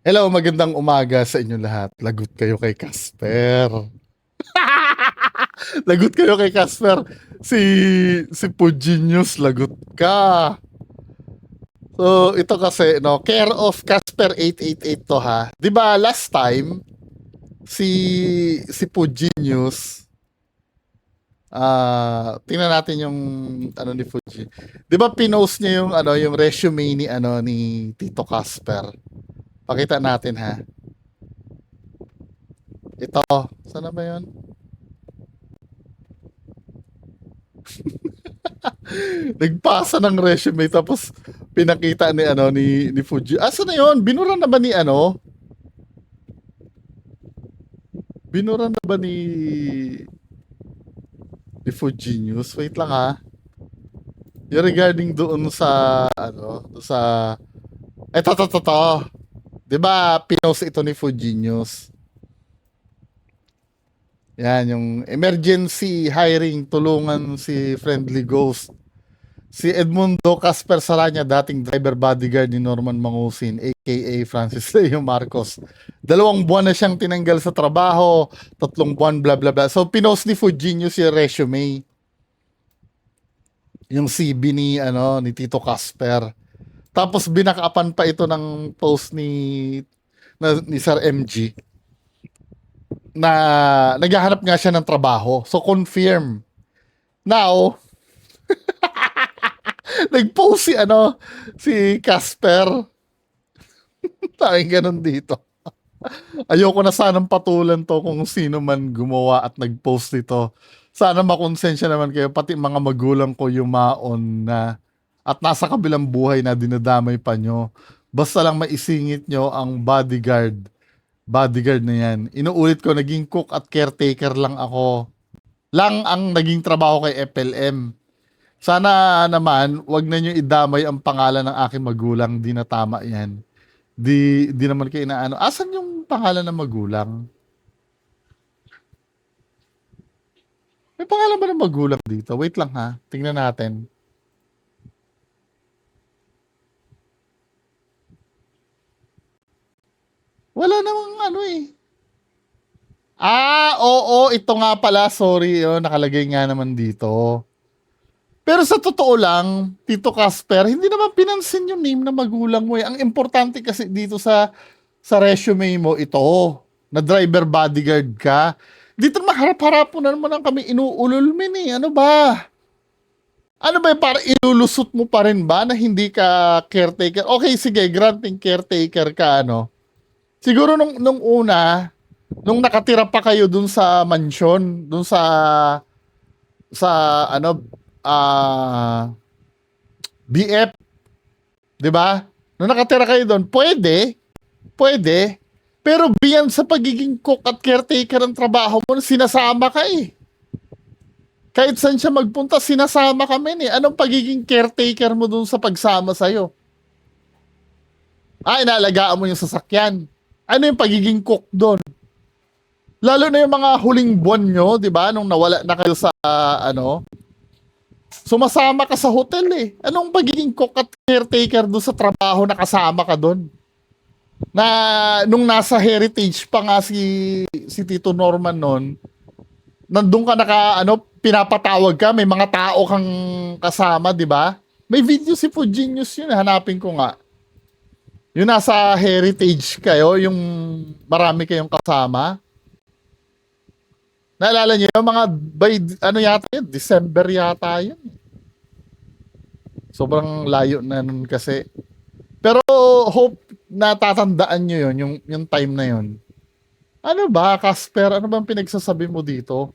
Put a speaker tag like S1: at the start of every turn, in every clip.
S1: Hello, magandang umaga sa inyo lahat. Lagot kayo kay Casper. Lagot kayo kay Casper. Si si Puginius, lagot ka. So, ito kasi no, care of Casper 888 to ha. 'Di ba last time si si Puginius tingnan natin yung ano ni Fuji. 'Di ba pinost niya yung ano, yung resume ni ano ni Tito Casper. Pakita natin ha. Ito, sana ba 'yon? Nagpasa ng resume tapos pinakita ni ano ni Fuji. Asa na 'yon? Binura na ba ni ano? Binura na ba ni Fuji News? Wait lang ha. Yung regarding doon sa ano, doon sa to. 'Di ba pinost ito ni Fuji News? Yan, yung emergency hiring tulungan si Friendly Ghost. Si Edmundo Casper Saranya, dating driver bodyguard ni Norman Mangusin, aka Francis Leo Marcos. 2 buwan na siyang tinanggal sa trabaho, 3 buwan, bla bla bla. So, pinost ni Fujinyo si resume, yung CV ni Tito Casper. Tapos binakapan pa ito ng post ni Sir MG na naghahanap nga siya ng trabaho. So, confirm. Now, nag-post si Casper. Tanging ganun dito. Ayoko na sanang patulan to kung sino man gumawa at nag-post nito. Sana makonsensya naman kayo, pati mga magulang ko yumaon na at nasa kabilang buhay na dinadamay pa nyo. Basta lang maisingit nyo ang bodyguard. Bodyguard na yan. Inuulit ko, naging cook at caretaker lang ako. Lang ang naging trabaho kay FLM. Sana naman, wag na nyo idamay ang pangalan ng aking magulang. Di na tama yan. Di naman kayo inaano. Asan yung pangalan ng magulang? May pangalan ba ng magulang dito? Wait lang ha. Tingnan natin. Wala namang ano eh. Oo, ito nga pala. Sorry, nakalagay nga naman dito. Pero sa totoo lang, Tito Casper, hindi naman pinansin yung name ng magulang mo eh. Ang importante kasi dito sa resume mo, ito, na driver bodyguard ka. Dito naman harap-harap na naman kami inuulol min eh. Ano ba? Ano ba, para ilulusot mo pa rin ba na hindi ka caretaker? Okay, sige, granting caretaker ka, ano? Siguro nung una, nung nakatira pa kayo dun sa mansion, dun sa ano, BF, 'di ba? Nung nakatira kayo doon, pwede. Pero beyond sa pagiging cook at caretaker ng trabaho mo, sinasama ka eh. Kahit saan siya magpunta, sinasama kami eh. Anong pagiging caretaker mo dun sa pagsama sa'yo? Inaalagaan mo yung sasakyan. Ano yung pagiging cook doon? Lalo na yung mga huling buwan nyo, di ba? Nung nawala na kayo sa, sumasama ka sa hotel eh. Anong pagiging cook at caretaker doon sa trabaho na kasama ka doon? Na nung nasa heritage pa nga si Tito Norman noon, nandun ka pinapatawag ka, may mga tao kang kasama, di ba? May video si Fujinius yun, hanapin ko nga. Yung nasa heritage kayo, yung marami kayong kasama. Naalala niyo yung mga by ano yata yun, December yata yun. Sobrang layo na nun kasi. Pero hope natatandaan nyo yun, yung time na yun. Ano ba, Casper? Ano bang pinagsasabi mo dito?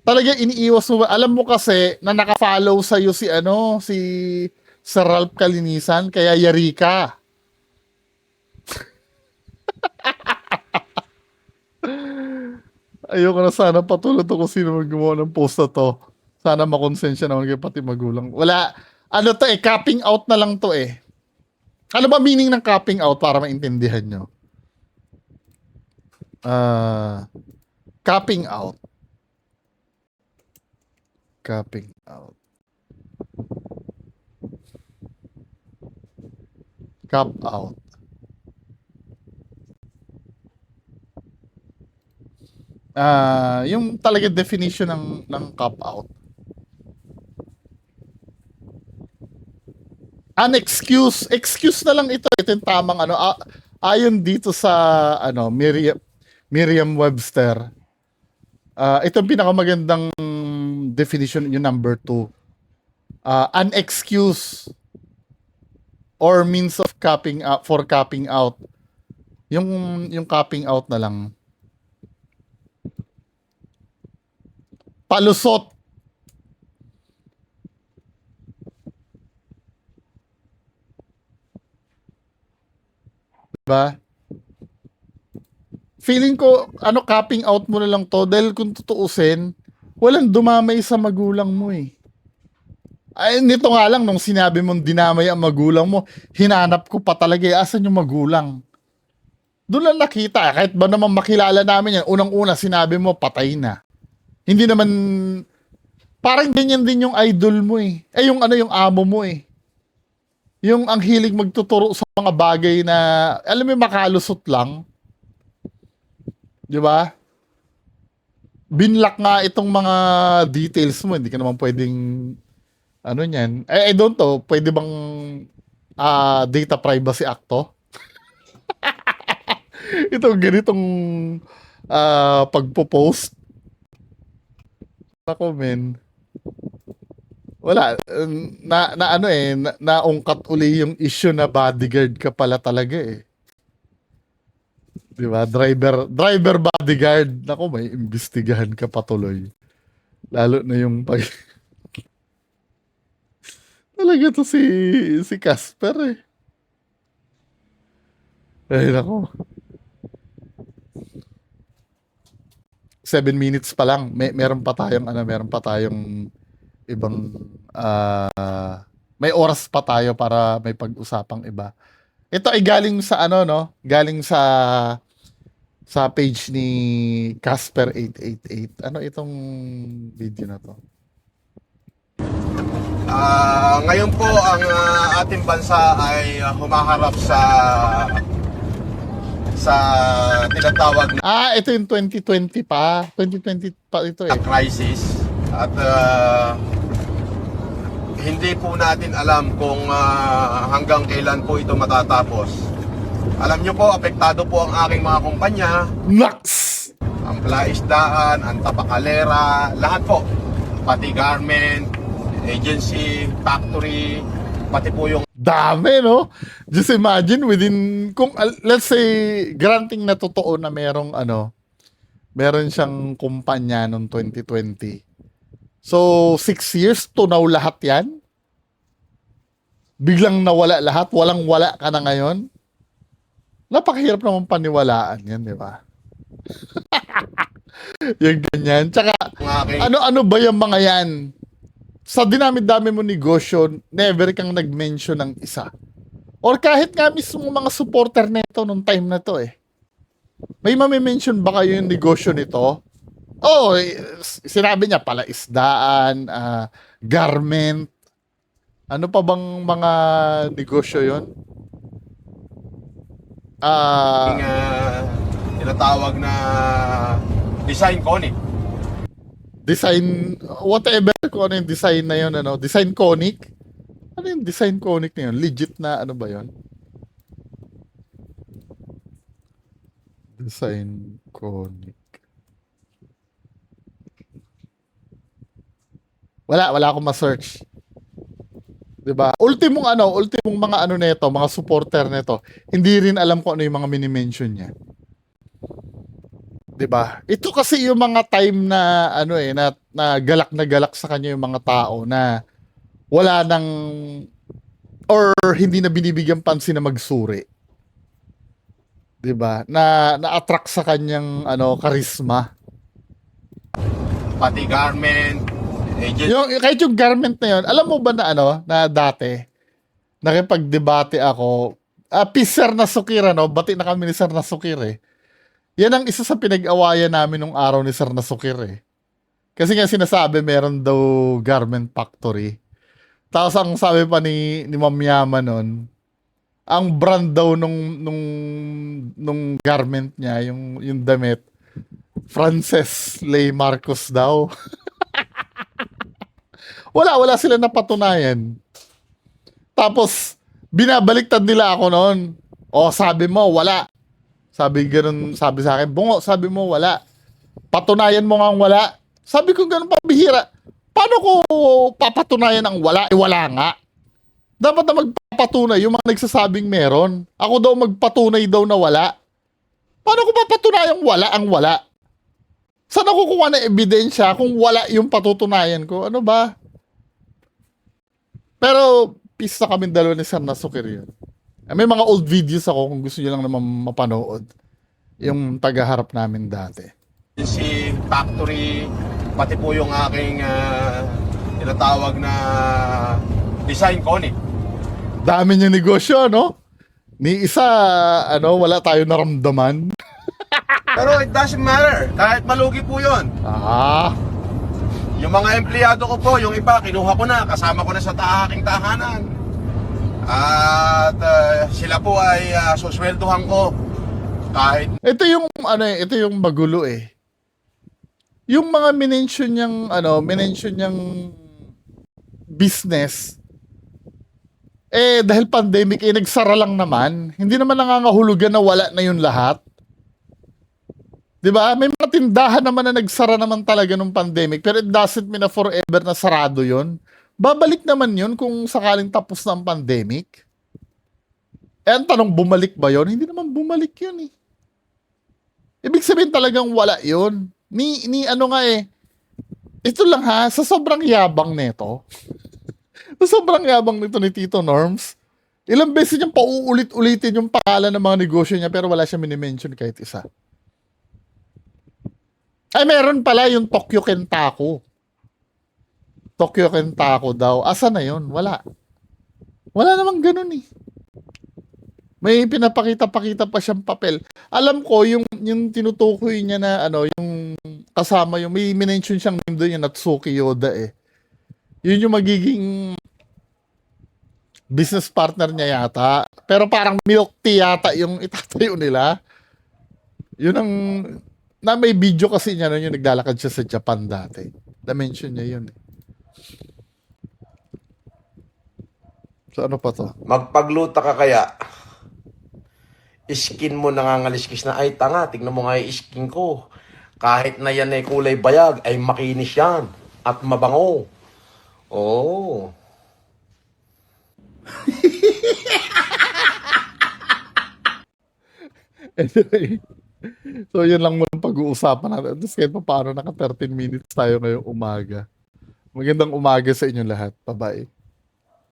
S1: Talaga iniiwas mo ba? Alam mo kasi na naka-follow sa'yo si Sir Ralph Kalinisan, kaya yari ka. Ayoko na sana patulad to kung sino man gumawa ng post na to. Sana makonsensya naman kayo pati magulang. Wala, ano to eh, capping out na lang to eh. Ano ba meaning ng capping out para maintindihan nyo? Capping out. Capping out. Cap out. Yung talaga definition ng cop out. Excuse na lang ito. Ito yung tamang ano. Ayon dito sa ano, Merriam-Webster. Ito yung pinakamagandang definition, yung number 2. An excuse or means of capping out for capping out. Yung capping out na lang. Palusot. Diba? Feeling ko, ano, capping out mo na lang to dahil kung tutuusin, walang dumamay sa magulang mo eh. Ay, nito nga lang, nung sinabi mong dinamay ang magulang mo, hinanap ko pa talaga eh, asan yung magulang? Doon lang nakita, kahit ba naman makilala namin yan, unang-una sinabi mo, patay na. Hindi naman, parang ganyan din yung idol mo eh. Yung ano, yung amo mo eh. Yung ang hilig magtuturo sa mga bagay na, alam mo, makalusot lang. Di ba? Binlock nga itong mga details mo, hindi ka naman pwedeng, ano niyan. I don't know, pwede bang data privacy act to? Itong ganitong pagpo-post. Ako, men. Wala. Na ano eh, naungkat uli yung issue na bodyguard ka pala talaga eh. Di ba? Driver bodyguard. Nako, may imbestigahan ka patuloy. Lalo na yung pag... Talaga to si Casper eh. Ay, nako. 7 minutes pa lang. Meron pa tayong ibang may oras pa tayo para may pag-usapang iba. Ito ay galing sa ano no? Galing sa page ni Casper 888. Ano itong video na to?
S2: Ngayon po ang ating bansa ay humaharap sa tinatawag na
S1: Ito yung 2020 pa. 2020 pa ito eh.
S2: crisis at hindi po natin alam kung hanggang kailan po ito matatapos. Alam nyo po, apektado po ang aking mga kumpanya,
S1: Naks!
S2: ang palaisdaan, ang tapakalera, lahat po. Pati garment, agency, factory, pati po yung
S1: Dami, no? Just imagine kung let's say, granting na totoo na meron siyang kumpanya noong 2020. So, 6 years, tunaw lahat yan? Biglang nawala lahat? Walang-wala ka na ngayon? Napakahirap naman paniwalaan yan, di ba? Yung ganyan. Tsaka,
S2: aking
S1: ano ba yung mga yan? Sa dinami-dami mo negosyo, never kang nag-mention ng isa. Or kahit nga mismo mga supporter nito nung time na to eh. May mami-mention ba kayo yung negosyo nito? Oh, sinabi niya pala isdaan, garment. Ano pa bang mga negosyo yon?
S2: tinatawag na design conic.
S1: Design, whatever kung ano yung design na yun, ano? Design conic? Ano yung design conic na yun? Legit na ano ba yun? Design conic. Wala akong ma-search. 'Di ba? Ultimong mga ano nito, mga supporter nito. Hindi rin alam ko ano yung mga mini-mention niya. 'Di ba? Ito kasi yung mga time na ano eh na galak sa kanya yung mga tao na wala nang or hindi na binibigyan pansin na magsuri. 'Di ba? Na-attract sa kanyang charisma.
S2: Pati garment, agency.
S1: Kahit yung garment na yun, alam mo ba na na dati, nakipagdebate ako, Sir Nasukir, bati na kami ni Sir Nasukir eh. Yan ang isa sa pinag-awayan namin nung araw ni Sir Nasukir eh. Kasi nga sinasabi meron daw garment factory. Tapos ang sabi pa ni Ma'am Yama nun, ang brand daw nung garment niya, yung damit, Frances Lay Marcos daw. Wala sila napatunayan. Tapos, binabaliktad nila ako noon. O, sabi mo, wala. Sabi ganun, sabi sa akin, Bungo, sabi mo, wala. Patunayan mo nga ang wala. Sabi ko ganun, pambihira. Paano ko papatunayan ang wala? Wala nga. Dapat na magpapatunay yung mga nagsasabing meron. Ako daw magpatunay daw na wala. Paano ko papatunayang wala ang wala? Saan ako kukuha ng ebidensya kung wala yung patutunayan ko? Ano ba? Pero, peace na kami dalawa ni Sir Nasukir yun. May mga old videos ako kung gusto nyo lang naman mapanood. Yung tagaharap namin dati.
S2: Si factory, pati po yung aking tinatawag na design conic.
S1: Dami niya negosyo, no? Ni isa, wala tayo naramdaman.
S2: Pero it doesn't matter. Kahit malugi po yun. Yung mga empleyado ko po, yung iba, kinuha ko na. Kasama ko na sa aking tahanan. At sila po ay susweldohan ko. Kahit
S1: Ito yung magulo eh. Yung mga minention niyang business, dahil pandemic, nagsara lang naman. Hindi naman nangangahulugan na wala na yun lahat. 'Di ba? May mga tindahan naman na nagsara naman talaga nung pandemic, pero it doesn't mean na forever na sarado yun. Babalik naman yun kung sakaling tapos na ang pandemic. Ang tanong, bumalik ba yun? Hindi naman bumalik yun eh. Ibig sabihin talagang wala yun. Ito lang ha, sa sobrang yabang nito, sa sobrang yabang nito ni Tito Norms, ilang beses niyang pauulit-ulitin yung pangalan ng mga negosyo niya pero wala siya minimension kahit isa. Ay, meron pala yung Tokyo Kentaku. Tokyo Kentaku daw. Asa na yun? Wala. Wala namang ganun eh. May pinapakita-pakita pa siyang papel. Alam ko, yung tinutukoy niya na, yung kasama yung, may mention siyang name doon, yung Natsuki Yoda eh. Yun yung magiging business partner niya yata. Pero parang milk tea yata yung itatayo nila. Yun ang, na may video kasi niya nun yung naglalakad siya sa Japan dati. Na-mention niya yun. So ano pa to?
S2: magpagluta ka kaya, skin mo nangangaliskis na, ay tanga, tignan mo nga yung skin ko. Kahit na yan ay kulay bayag, ay makinis yan. At mabango. Oo.
S1: Anyway, so yun lang muna pag-uusapan natin. Tapos kahit pa paano naka 13 minutes tayo ngayong umaga. Magandang umaga sa inyo lahat. Bye-bye.